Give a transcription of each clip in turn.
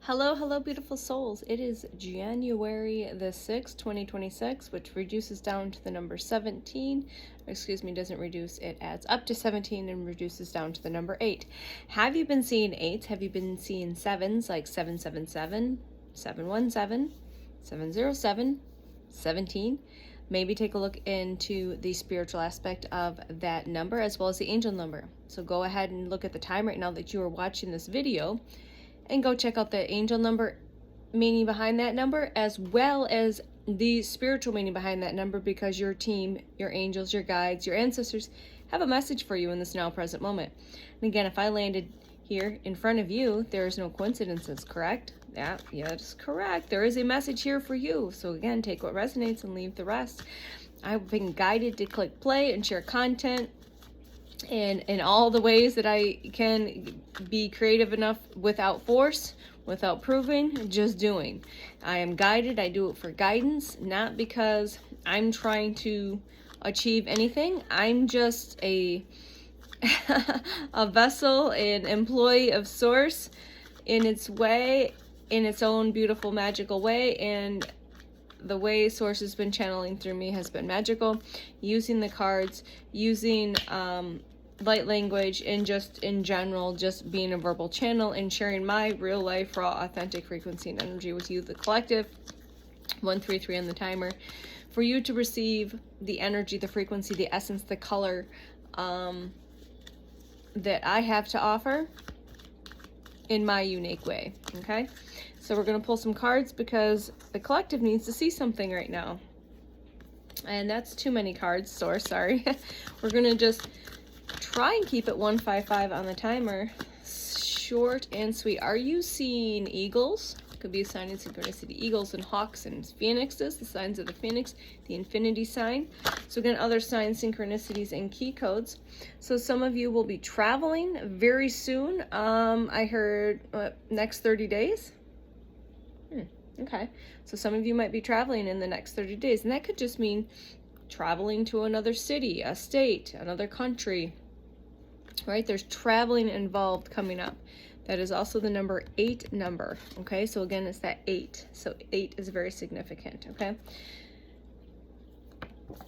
Hello, beautiful souls. It is January the 6th, 2026, which reduces down to the number 17. Excuse me, doesn't reduce, it adds up to 17 and reduces down to the number 8. Have you been seeing 8s? Have you been seeing 7s like 777, 717, 707, 17? Maybe take a look into the spiritual aspect of that number as well as the angel number. So go ahead and look at the time right now that you are watching this video and go check out the angel number meaning behind that number as well as the spiritual meaning behind that number, because your team, your angels, your guides, your ancestors have a message for you in this now present moment. And again, if I landed here in front of you, there is no coincidences, correct? Yeah, that's correct. There is a message here for you. So again, take what resonates and leave the rest. I've been guided to click play and share content in all the ways that I can be creative enough without force, without proving, just doing. I am guided. I do it for guidance, not because I'm trying to achieve anything. I'm just a vessel, an employee of Source in its way, in its own beautiful, magical way, and the way Source has been channeling through me has been magical, using the cards, using light language, and just in general, just being a verbal channel and sharing my real life, raw, authentic frequency and energy with you, the collective. 133 on the timer, for you to receive the energy, the frequency, the essence, the color that I have to offer in my unique way. Okay, so we're going to pull some cards because the collective needs to see something right now, and that's too many cards, Source, sorry. We're going to just try and keep it 155 on the timer, short and sweet. Are you seeing eagles? Could be a sign of synchronicity. Eagles and hawks and phoenixes, the signs of the phoenix, the infinity sign. So again, other signs, synchronicities, and key codes. So some of you will be traveling very soon. I heard next 30 days. Okay, so some of you might be traveling in the next 30 days, and that could just mean traveling to another city, a state, another country, right? There's traveling involved coming up. That is also the number 8 number. Okay, so again, it's that 8. So 8 is very significant. Okay.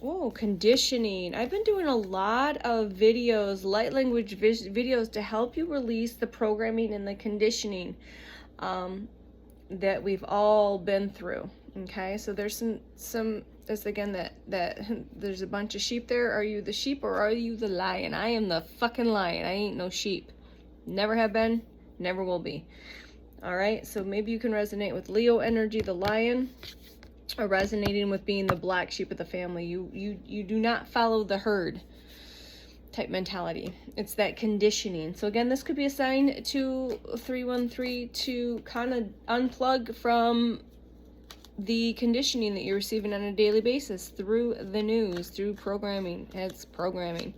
Oh, conditioning. I've been doing a lot of videos, light language videos, to help you release the programming and the conditioning that we've all been through. Okay, so there's some this again that there's a bunch of sheep there. Are you the sheep or are you the lion? I am the fucking lion. I ain't no sheep. Never have been, never will be. All right, so maybe you can resonate with Leo energy, the lion, or resonating with being the black sheep of the family. You do not follow the herd type mentality. It's that conditioning. So again, this could be a sign to 313 to kind of unplug from the conditioning that you're receiving on a daily basis through the news, through programming. It's programming.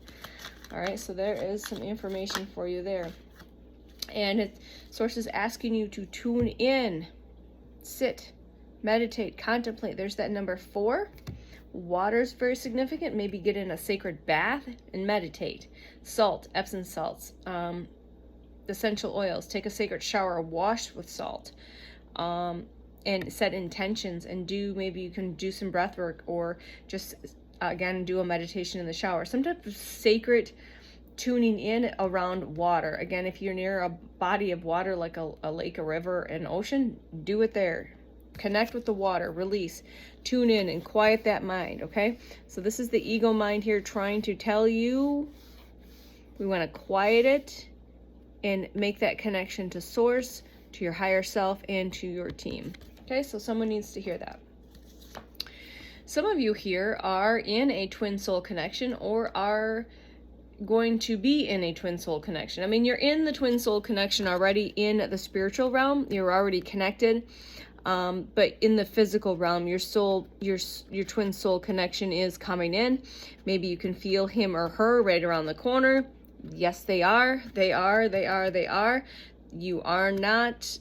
All right, so there is some information for you there. And Source is asking you to tune in, sit, meditate, contemplate. There's that number 4. Water is very significant. Maybe get in a sacred bath and meditate. Salt, Epsom salts, essential oils. Take a sacred shower, wash with salt. And set intentions, and maybe you can do some breath work, or just again do a meditation in the shower, some type of sacred tuning in around water. Again, if you're near a body of water like a lake, a river, an ocean, do it there. Connect with the water, release, tune in, and quiet that mind. Okay, so this is the ego mind here trying to tell you we want to quiet it and make that connection to Source, to your higher self, and to your team. Okay, so someone needs to hear that. Some of you here are in a twin soul connection, or are going to be in a twin soul connection. I mean, you're in the twin soul connection already in the spiritual realm. You're already connected. But in the physical realm, your twin soul connection is coming in. Maybe you can feel him or her right around the corner. Yes, they are. You are not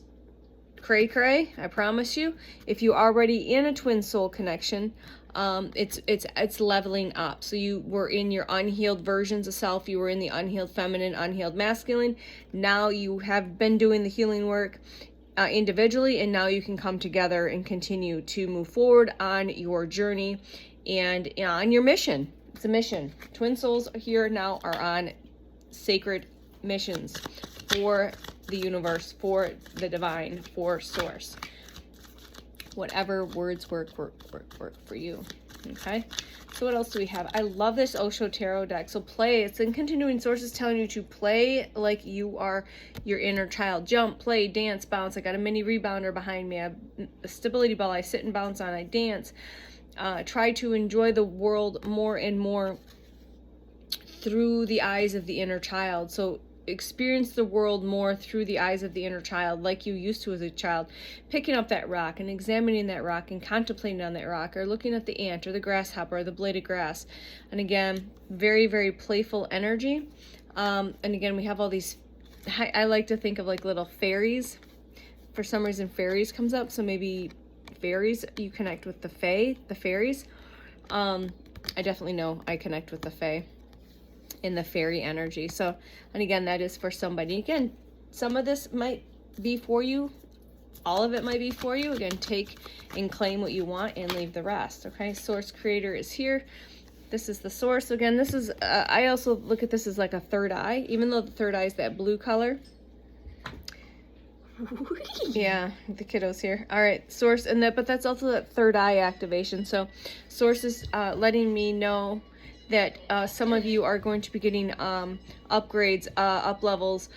cray, I promise you. If you are already in a twin soul connection, it's leveling up. So you were in your unhealed versions of self. You were in the unhealed feminine, unhealed masculine. Now you have been doing the healing work. individually, and now you can come together and continue to move forward on your journey and on your mission. It's a mission. Twin souls here now are on sacred missions for the universe, for the divine, for source. Whatever words work for you. Okay, so what else do we have? I love this Osho Tarot deck. So play. It's in continuing sources telling you to play like you are your inner child. Jump, play, dance, bounce. I got a mini rebounder behind me. I have a stability ball I sit and bounce on. I dance. Try to enjoy the world more and more through the eyes of the inner child. So experience the world more through the eyes of the inner child, like you used to as a child. Picking up that rock and examining that rock and contemplating on that rock, or looking at the ant or the grasshopper or the blade of grass. And again, very, very playful energy. And again, we have all these, I like to think of like little fairies. For some reason, fairies comes up. So maybe fairies, you connect with the fae, the fairies. I definitely know I connect with the fae in the fairy energy. So, and again, that is for somebody. Again, some of this might be for you. All of it might be for you. Again, take and claim what you want and leave the rest. Okay, source creator is here. This is the source. Again, this is, I also look at this as like a third eye, even though the third eye is that blue color. Yeah, the kiddos here. All right, source, and that, but that's also that third eye activation. So source is letting me know that some of you are going to be getting upgrades, up levels,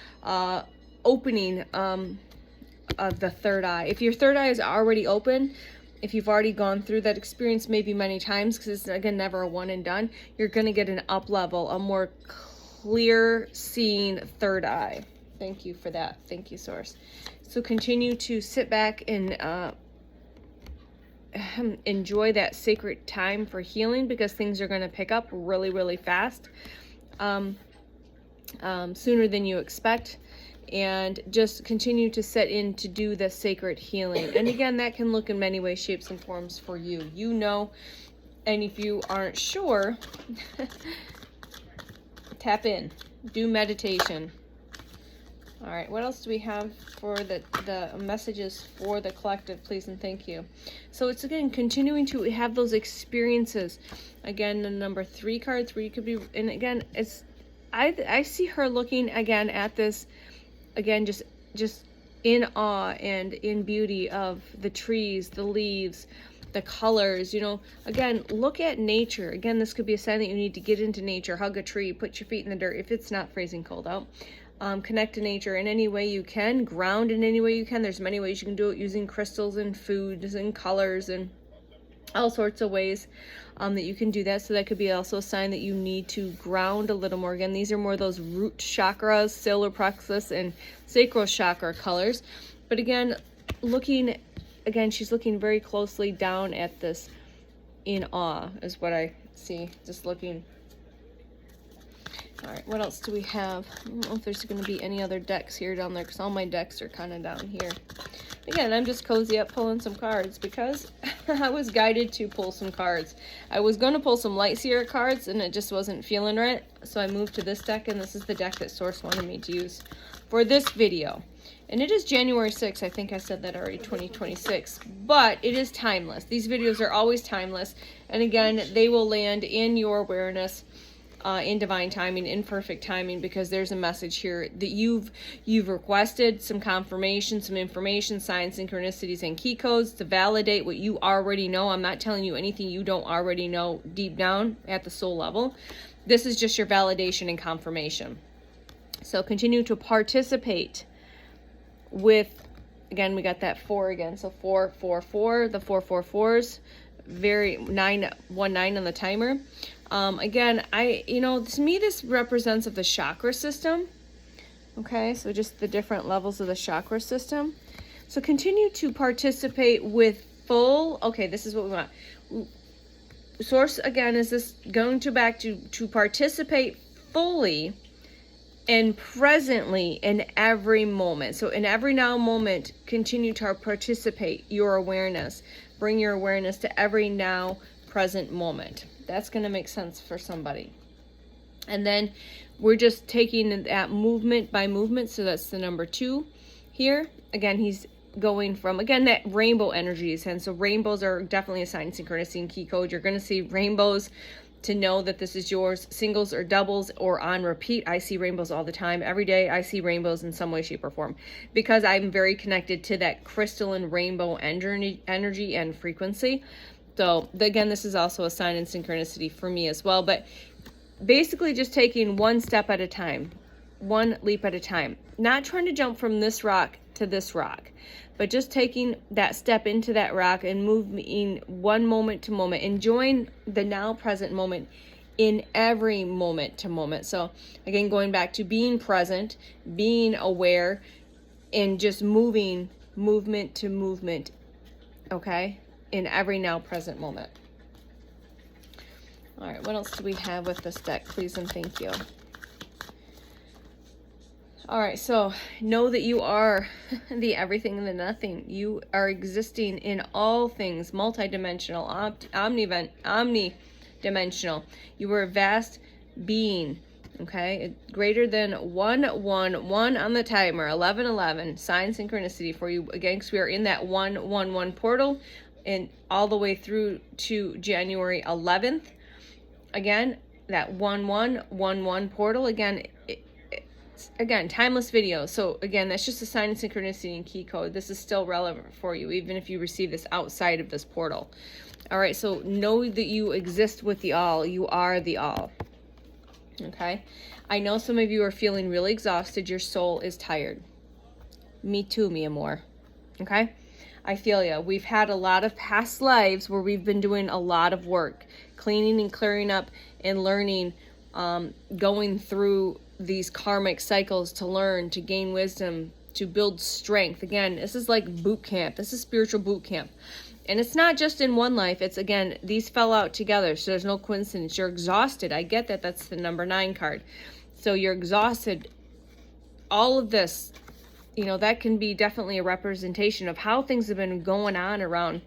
opening of the third eye. If your third eye is already open, if you've already gone through that experience maybe many times, because it's again never a one and done, you're going to get an up level, a more clear seeing third eye. Thank you for that. Thank you, source. So continue to sit back and enjoy that sacred time for healing, because things are going to pick up really, really fast, sooner than you expect. And just continue to set in to do the sacred healing. And again, that can look in many ways, shapes, and forms for you. You know, and if you aren't sure, tap in, do meditation. All right, what else do we have for the messages for the collective, please and thank you. So it's again continuing to have those experiences. Again, the number 3 cards where you could be, and again, it's I see her looking again at this, again just in awe and in beauty of the trees, the leaves, the colors. You know, again, look at nature. Again, this could be a sign that you need to get into nature, hug a tree, put your feet in the dirt if it's not freezing cold out. Connect to nature in any way you can, ground in any way you can. There's many ways you can do it, using crystals and foods and colors and all sorts of ways that you can do that. So that could be also a sign that you need to ground a little more. Again, these are more those root chakras, solar plexus and sacral chakra colors. But again, looking, again, she's looking very closely down at this in awe is what I see, just looking. All right, what else do we have? I don't know if there's going to be any other decks here down there, because all my decks are kind of down here. Again, I'm just cozy up pulling some cards because I was guided to pull some cards. I was going to pull some Light Seer cards, and it just wasn't feeling right. So I moved to this deck, and this is the deck that Source wanted me to use for this video. And it is January 6th. I think I said that already, 2026. But it is timeless. These videos are always timeless. And again, they will land in your awareness, in divine timing, in perfect timing, because there's a message here that you've requested some confirmation, some information, signs, synchronicities, and key codes to validate what you already know. I'm not telling you anything you don't already know deep down at the soul level. This is just your validation and confirmation. So continue to participate with, again, we got that 4 again. So 444, the 444s, very 919 on the timer. Again, to me, this represents of the chakra system. Okay, so just the different levels of the chakra system. So continue to participate with full, okay, this is what we want. Source, again, is this going to back to participate fully and presently in every moment. So in every now moment, continue to participate your awareness. Bring your awareness to every now present moment. That's going to make sense for somebody. And then we're just taking that movement by movement. So that's the number 2 here. Again, he's going from, again, that rainbow energy is in. So rainbows are definitely a sign synchronicity and key code. You're going to see rainbows to know that this is yours, singles or doubles or on repeat. I see rainbows all the time. Every day I see rainbows in some way, shape, or form, because I'm very connected to that crystalline rainbow energy and frequency. So again, this is also a sign in synchronicity for me as well. But basically just taking one step at a time, one leap at a time, not trying to jump from this rock to this rock, but just taking that step into that rock and moving one moment to moment, enjoying the now present moment in every moment to moment. So again, going back to being present, being aware, and just movement to movement, okay, in every now present moment. All right, what else do we have with this deck? Please and thank you. All right, so know that you are the everything and the nothing. You are existing in all things, multidimensional, omnidimensional. You are a vast being, okay? Greater than 111 on the timer, 1111, sign synchronicity for you. Again, because we are in that 111 portal and all the way through to January 11th. Again, that 1111 portal, again, timeless video. So again, that's just a sign of synchronicity and key code. This is still relevant for you, even if you receive this outside of this portal. All right, so know that you exist with the all. You are the all. Okay? I know some of you are feeling really exhausted. Your soul is tired. Me too, mi amor. Okay? I feel ya. We've had a lot of past lives where we've been doing a lot of work, cleaning and clearing up and learning, going through these karmic cycles to learn, to gain wisdom, to build strength. Again, this is like boot camp. This is spiritual boot camp. And it's not just in one life. It's, again, these fell out together. So there's no coincidence. You're exhausted. I get that. That's the number 9 card. So you're exhausted. All of this, you know, that can be definitely a representation of how things have been going on around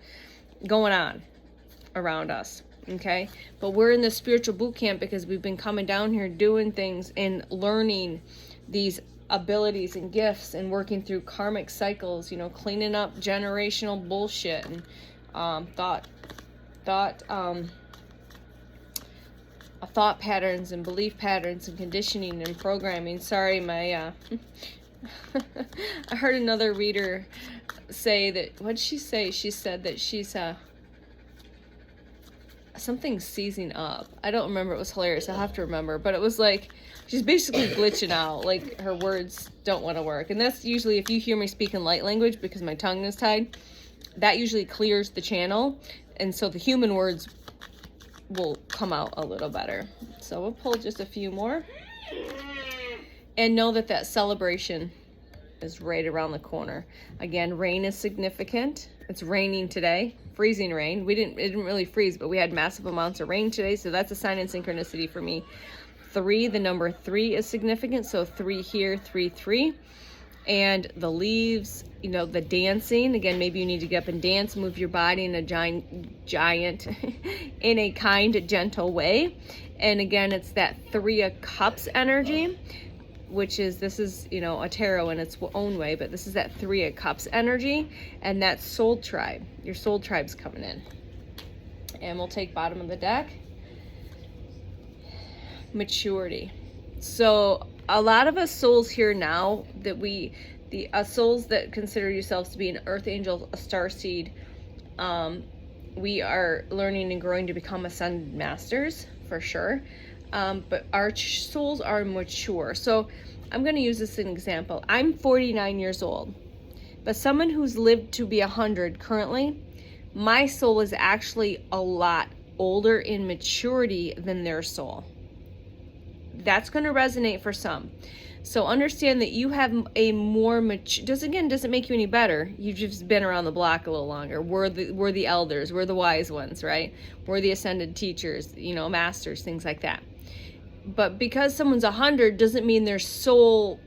us. Okay, but we're in the spiritual boot camp because we've been coming down here doing things and learning these abilities and gifts and working through karmic cycles, you know, cleaning up generational bullshit and thought patterns and belief patterns and conditioning and programming. Sorry, my I heard another reader say that, what did she say? She said that she's something seizing up. I don't remember. It was hilarious. I'll have to remember. But it was like, she's basically glitching out. Like, her words don't want to work. And that's usually, if you hear me speak in light language because my tongue is tied, that usually clears the channel. And so the human words will come out a little better. So we'll pull just a few more. And know that that celebration is right around the corner. Again, rain is significant. It's raining today. Freezing rain. It didn't really freeze, but we had massive amounts of rain today, so that's a sign in synchronicity for me. 3, the number 3 is significant, so 3 here, 3, 3. And the leaves, you know, the dancing. Again, maybe you need to get up and dance, move your body in a giant in a kind, gentle way. And again, it's that 3 of Cups energy, which is, this is, you know, a tarot in its own way, but this is that 3 of Cups energy, and that soul tribe. Your soul tribe's coming in. And we'll take bottom of the deck. Maturity. So a lot of us souls here now, that souls that consider yourselves to be an earth angel, a star seed, we are learning and growing to become ascended masters, for sure. But our souls are mature. So I'm going to use this as an example. I'm 49 years old, but someone who's lived to be 100 currently, my soul is actually a lot older in maturity than their soul. That's going to resonate for some. So understand that you have a more mature, doesn't make you any better. You've just been around the block a little longer. We're the elders, we're the wise ones, right? We're the ascended teachers, you know, masters, things like that. But because someone's 100 doesn't mean their soul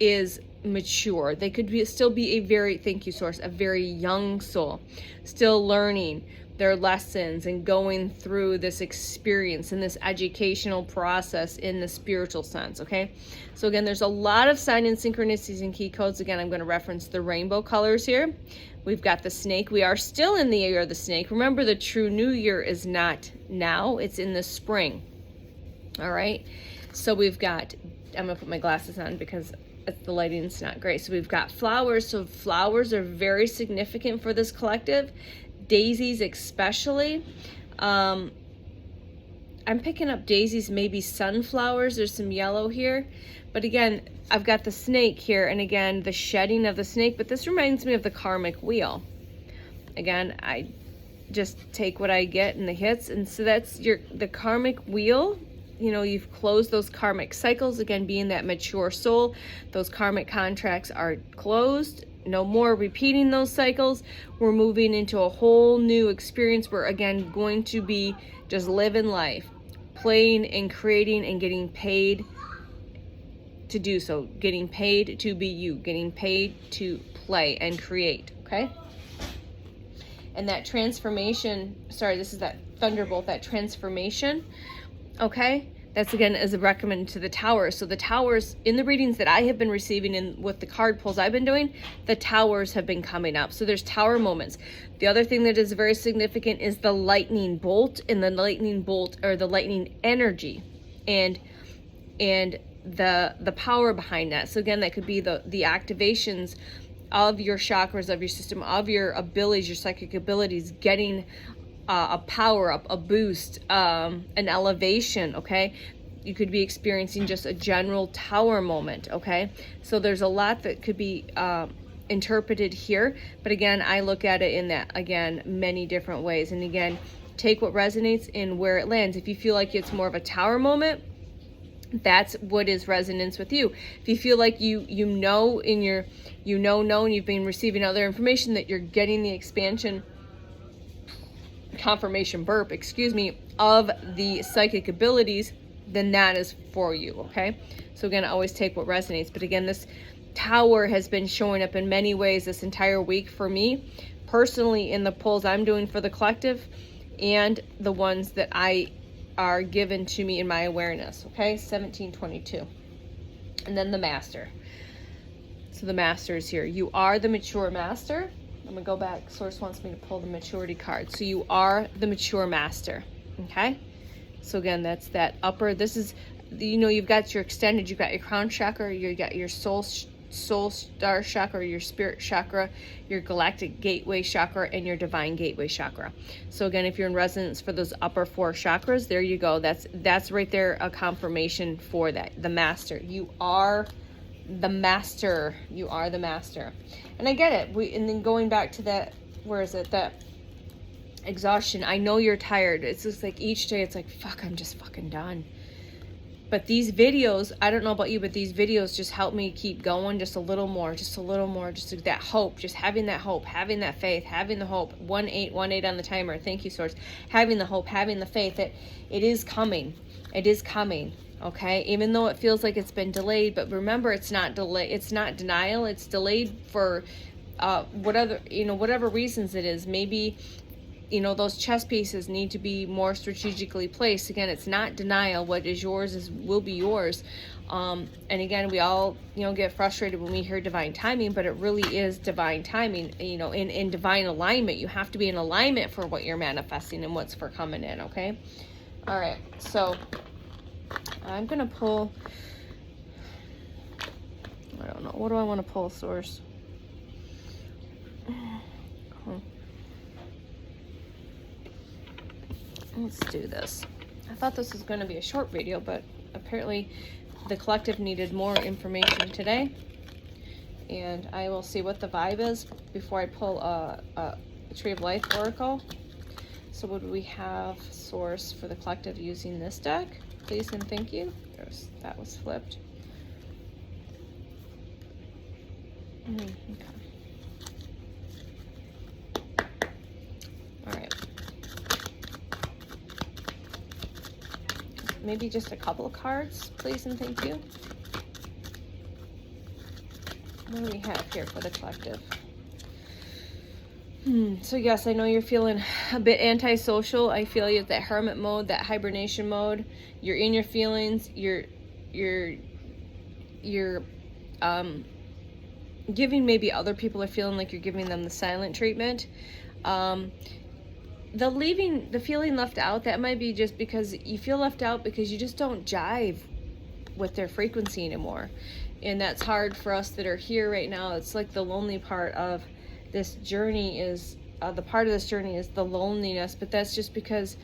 is mature. They could still be a very, thank you source, a very young soul, still learning their lessons and going through this experience and this educational process in the spiritual sense, okay? So again, there's a lot of sign and synchronicities and key codes. Again, I'm going to reference the rainbow colors here. We've got the snake. We are still in the year of the snake. Remember, the true new year is not now, it's in the spring. All right, so we've got, I'm gonna put my glasses on because the lighting's not great. So we've got flowers. So flowers are very significant for this collective. Daisies especially. I'm picking up daisies, maybe sunflowers. There's some yellow here. But again, I've got the snake here, and again, the shedding of the snake. But this reminds me of the karmic wheel. Again, I just take what I get in the hits. And so that's the karmic wheel. You know, you've closed those karmic cycles. Again, being that mature soul, those karmic contracts are closed. No more repeating those cycles. We're moving into a whole new experience. We're again going to be just living life, playing and creating and getting paid to do so. Getting paid to be you. Getting paid to play and create, okay? And that transformation, sorry, this is that thunderbolt, that transformation. Okay, that's again as a recommend to the towers. So the towers in the readings that I have been receiving and with the card pulls I've been doing, the towers have been coming up. So there's tower moments. The other thing that is very significant is the lightning bolt, and the lightning bolt, or the lightning energy, and the power behind that. So again, that could be the activations of your chakras, of your system, of your abilities, your psychic abilities, getting a power up, a boost, an elevation, okay? You could be experiencing just a general tower moment, okay? So there's a lot that could be interpreted here, but again, I look at it in that, again, many different ways. And again, take what resonates and where it lands. If you feel like it's more of a tower moment, that's what is resonance with you. If you feel like you know in your, and you've been receiving other information that you're getting the expansion, confirmation burp, excuse me, of the psychic abilities, then that is for you, okay? So again, I always take what resonates. But again, this tower has been showing up in many ways this entire week for me, personally, in the pulls I'm doing for the collective and the ones that I are given to me in my awareness, okay? 1722. And then the master. So the master is here. You are the mature master. I'm gonna go back. Source wants me to pull the maturity card. So you are the mature master, okay? So again, that's that upper. This is, you know, you've got your extended, you've got your crown chakra, you got your soul star chakra, your spirit chakra, your galactic gateway chakra, and your divine gateway chakra. So again, if you're in resonance for those upper four chakras, there you go. That's right there, a confirmation for that. The master. You are the master. You are the master. And I get it. And then going back to that, where is it? That exhaustion. I know you're tired. It's just like each day it's like, fuck, I'm just fucking done. But these videos, I don't know about you, but these videos just help me keep going just a little more, just that hope, just having that hope, having that faith, having the hope. 1818 on the timer. Thank you, Source. Having the hope, having the faith that it is coming. It is coming. Okay, even though it feels like it's been delayed, but remember, it's not delay, it's not denial, it's delayed for whatever reasons it is. Maybe, you know, those chess pieces need to be more strategically placed. Again, it's not denial. What is yours will be yours. And again, we all, you know, get frustrated when we hear divine timing, but it really is divine timing, you know, in divine alignment. You have to be in alignment for what you're manifesting and what's for coming in, okay? All right, so I'm gonna pull, I don't know, what do I want to pull, Source? Let's do this. I thought this was going to be a short video, but apparently the collective needed more information today, and I will see what the vibe is before I pull a Tree of Life Oracle. So would we have, Source, for the collective using this deck? Please and thank you. That was flipped. Okay. All right. Maybe just a couple of cards, please and thank you. What do we have here for the collective? So yes, I know you're feeling a bit antisocial. I feel you at that hermit mode, that hibernation mode. You're in your feelings. You're giving, maybe other people are feeling like you're giving them the silent treatment. The feeling left out, that might be just because you feel left out because you just don't jive with their frequency anymore. And that's hard for us that are here right now. It's like the lonely part of this journey is, the part of this journey is the loneliness, but that's just because,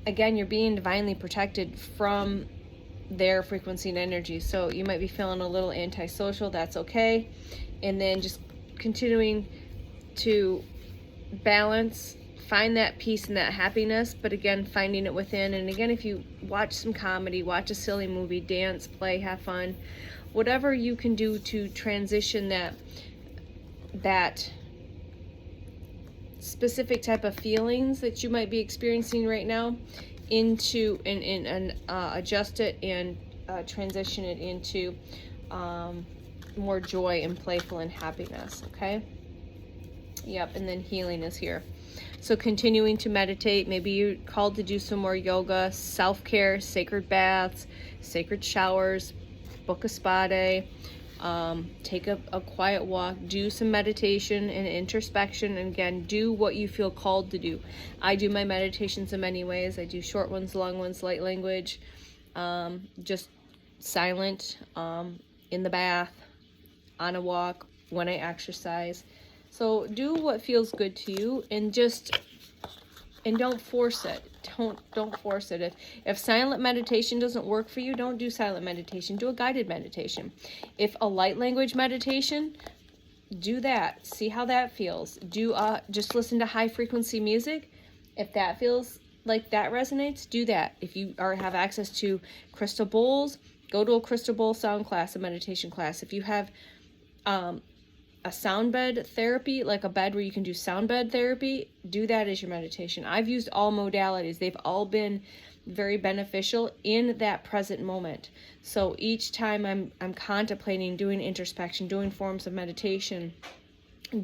again, you're being divinely protected from their frequency and energy. So you might be feeling a little antisocial, that's okay. And then just continuing to balance, find that peace and that happiness, but again, finding it within. And again, if you watch some comedy, watch a silly movie, dance, play, have fun, whatever you can do to transition that specific type of feelings that you might be experiencing right now into and adjust it and transition it into more joy and playful and happiness. Okay. Yep. And then healing is here. So continuing to meditate, maybe you're called to do some more yoga, self-care, sacred baths, sacred showers, book a spa day, take a quiet walk, do some meditation and introspection, and again, do what you feel called to do. I do my meditations in many ways. I do short ones, long ones, light language, just silent, in the bath, on a walk, when I exercise. So do what feels good to you, and don't force it. Don't force it. If silent meditation doesn't work for you, don't do silent meditation. Do a guided meditation. If a light language meditation, do that. See how that feels. Do just listen to high frequency music. If that feels like that resonates, do that. If you have access to crystal bowls, go to a crystal bowl sound class, a meditation class. If you have a sound bed therapy, like a bed where you can do sound bed therapy, do that as your meditation. I've used all modalities. They've all been very beneficial in that present moment. So each time I'm contemplating, doing introspection, doing forms of meditation,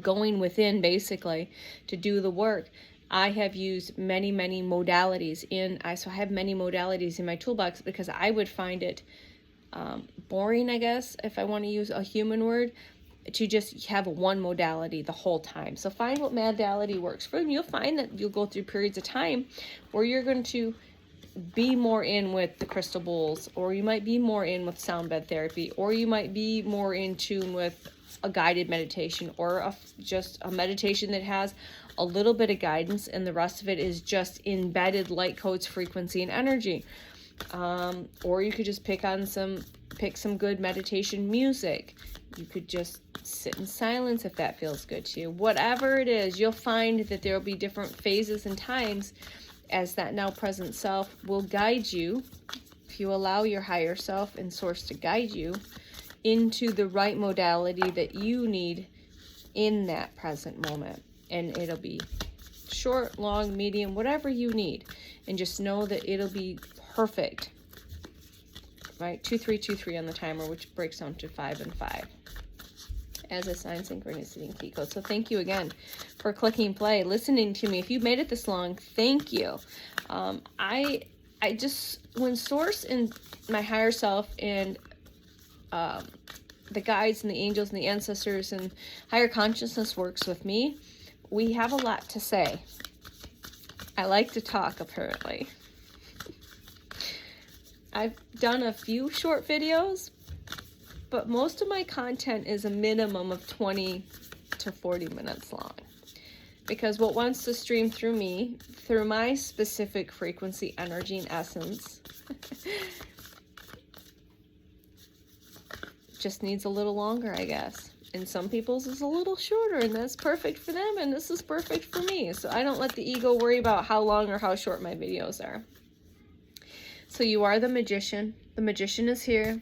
going within basically to do the work, I have used many modalities so I have many modalities in my toolbox, because I would find it boring, I guess, if I want to use a human word, to just have one modality the whole time. So find what modality works for you. You'll find that you'll go through periods of time where you're going to be more in with the crystal bowls, or you might be more in with sound bed therapy, or you might be more in tune with a guided meditation, or just a meditation that has a little bit of guidance and the rest of it is just embedded light codes, frequency, and energy. Or you could just pick some good meditation music. You could just sit in silence if that feels good to you. Whatever it is, you'll find that there will be different phases and times as that now present self will guide you, if you allow your higher self and source to guide you into the right modality that you need in that present moment. And it'll be short, long, medium, whatever you need. And just know that it'll be perfect. Right? 2 3 2 3 on the timer, which breaks down to 5 and 5 as a sign, synchronicity, and key code. So thank you again for clicking play, listening to me. If you made it this long, thank you. I just, when source and my higher self and the guides and the angels and the ancestors and higher consciousness works with me, we have a lot to say. I like to talk, apparently. I've done a few short videos, but most of my content is a minimum of 20 to 40 minutes long. Because what wants to stream through me, through my specific frequency, energy, and essence, just needs a little longer, I guess. And some people's is a little shorter, and that's perfect for them, and this is perfect for me. So I don't let the ego worry about how long or how short my videos are. So you are the magician. The magician is here.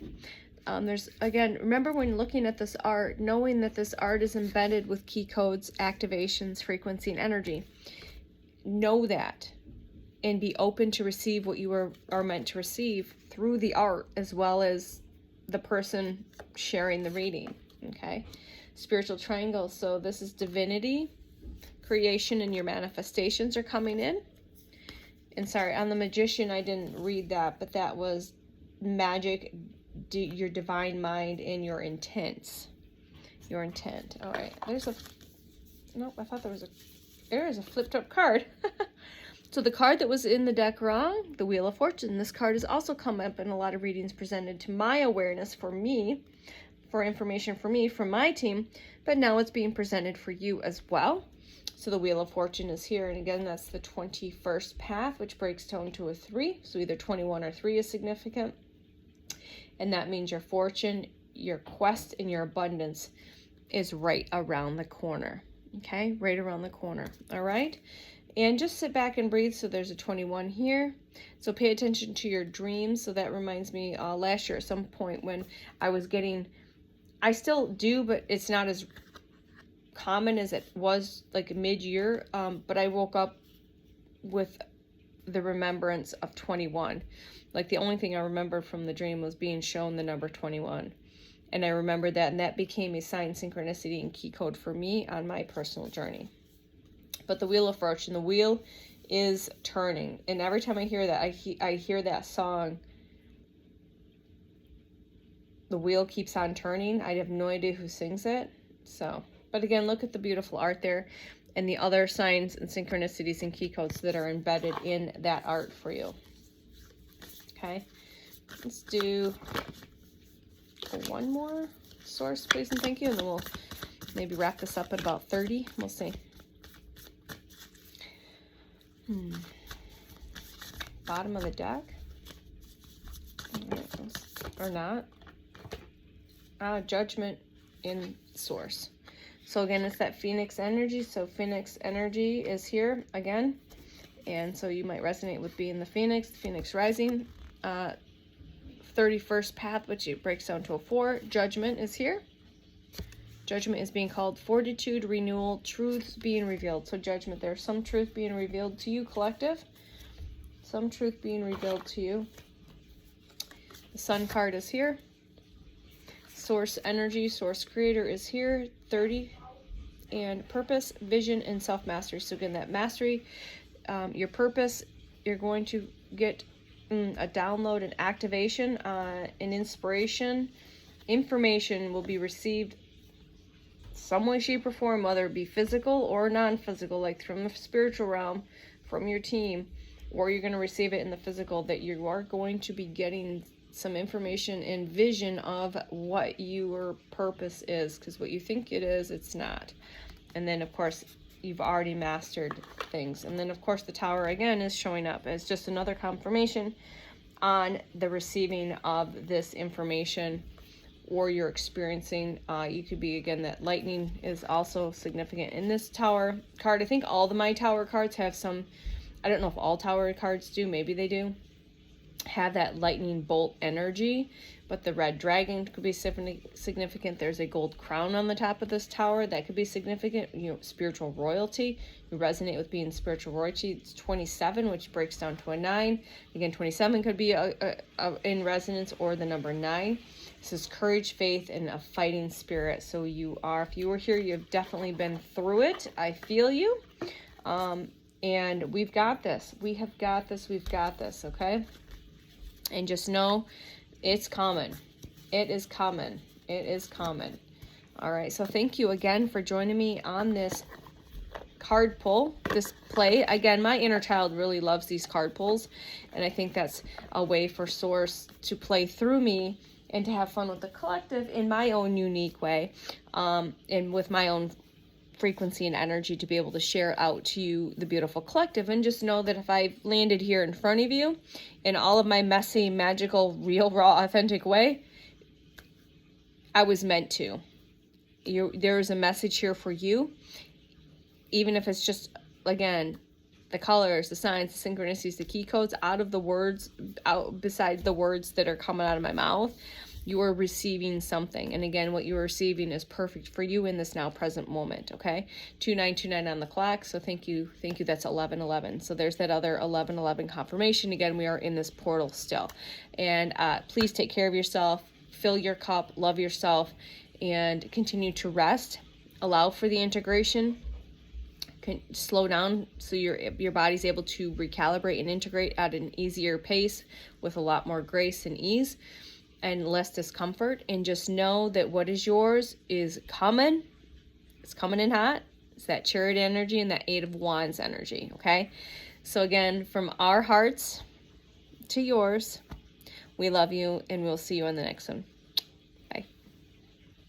There's, again, remember when looking at this art, knowing that this art is embedded with key codes, activations, frequency, and energy. Know that and be open to receive what you are meant to receive through the art, as well as the person sharing the reading, okay? spiritual triangle. So this is divinity, creation, and your manifestations are coming in. And sorry, on the magician, I didn't read that, but that was magic, your divine mind, and your intents. Your intent. All right. There's a, nope, I thought there is a flipped up card. So the card that was in the deck wrong, the Wheel of Fortune. This card has also come up in a lot of readings presented to my awareness for me, for information for me, from my team, but now it's being presented for you as well. So the Wheel of Fortune is here, and again, that's the 21st path, which breaks down to a 3. So either 21 or 3 is significant. And that means your fortune, your quest, and your abundance is right around the corner. Okay, right around the corner. All right. And just sit back and breathe. So there's a 21 here. So pay attention to your dreams. So that reminds me, last year at some point when I was getting, I still do, but it's not as common as it was like mid-year. But I woke up with the remembrance of 21. Like the only thing I remembered from the dream was being shown the number 21. And I remembered that, and that became a sign, synchronicity, and key code for me on my personal journey. But the Wheel of Fortune, the wheel is turning. And every time I hear that, I hear that song, The Wheel Keeps on Turning. I have no idea who sings it. So, but again, look at the beautiful art there and the other signs and synchronicities and key codes that are embedded in that art for you. Okay, let's do one more source, please and thank you, and then we'll maybe wrap this up at about 30. We'll see. Bottom of the deck, or not. Judgment in source. So again, it's that Phoenix energy. So Phoenix energy is here again, and so you might resonate with being the Phoenix rising. 31st path, which it breaks down to a 4. Judgment is here. Judgment is being called fortitude, renewal, truth being revealed. So judgment, there's some truth being revealed to you, collective. Some truth being revealed to you. The Sun card is here. Source energy, source creator is here. 30. And purpose, vision, and self-mastery. So again, that mastery, your purpose, you're going to get a download, an activation, an inspiration. Information will be received some way, shape, or form, whether it be physical or non-physical, like from the spiritual realm, from your team, or you're going to receive it in the physical, that you are going to be getting some information and vision of what your purpose is, because what you think it is, it's not. And then, of course, you've already mastered things. And then, of course, the Tower, again, is showing up as just another confirmation on the receiving of this information, or you're experiencing. You could be, again, that lightning is also significant in this Tower card. I think all my Tower cards have some, I don't know if all Tower cards do, maybe they do, have that lightning bolt energy. But the red dragon could be significant. There's a gold crown on the top of this tower. That could be significant. You know, spiritual royalty. You resonate with being spiritual royalty. It's 27, which breaks down to a 9. Again, 27 could be in resonance, or the number 9. This is courage, faith, and a fighting spirit. So you are, if you were here, you've definitely been through it. I feel you. And we've got this. We have got this. We've got this, okay? And just know, it's coming. It is coming. It is coming. All right. So thank you again for joining me on this card pull, this play. Again, my inner child really loves these card pulls. And I think that's a way for Source to play through me and to have fun with the collective in my own unique way. And with my own frequency and energy to be able to share out to you, the beautiful collective. And just know that if I've landed here in front of you in all of my messy, magical, real, raw, authentic way, I was meant to. There is a message here for you, even if it's just, again, the colors, the signs, the synchronicities, the key codes, out of the words, out besides the words that are coming out of my mouth. You are receiving something. And again, what you are receiving is perfect for you in this now present moment, okay? 2929 on the clock. So thank you. Thank you. That's 1111. So there's that other 1111 confirmation. Again, we are in this portal still. And please take care of yourself. Fill your cup. Love yourself. and continue to rest. Allow for the integration. Slow down so your body's able to recalibrate and integrate at an easier pace with a lot more grace and ease and less discomfort. And just know that what is yours is coming. It's coming in hot. It's that Chariot energy and that Eight of Wands energy, okay? So again, from our hearts to yours, we love you, and we'll see you on the next one.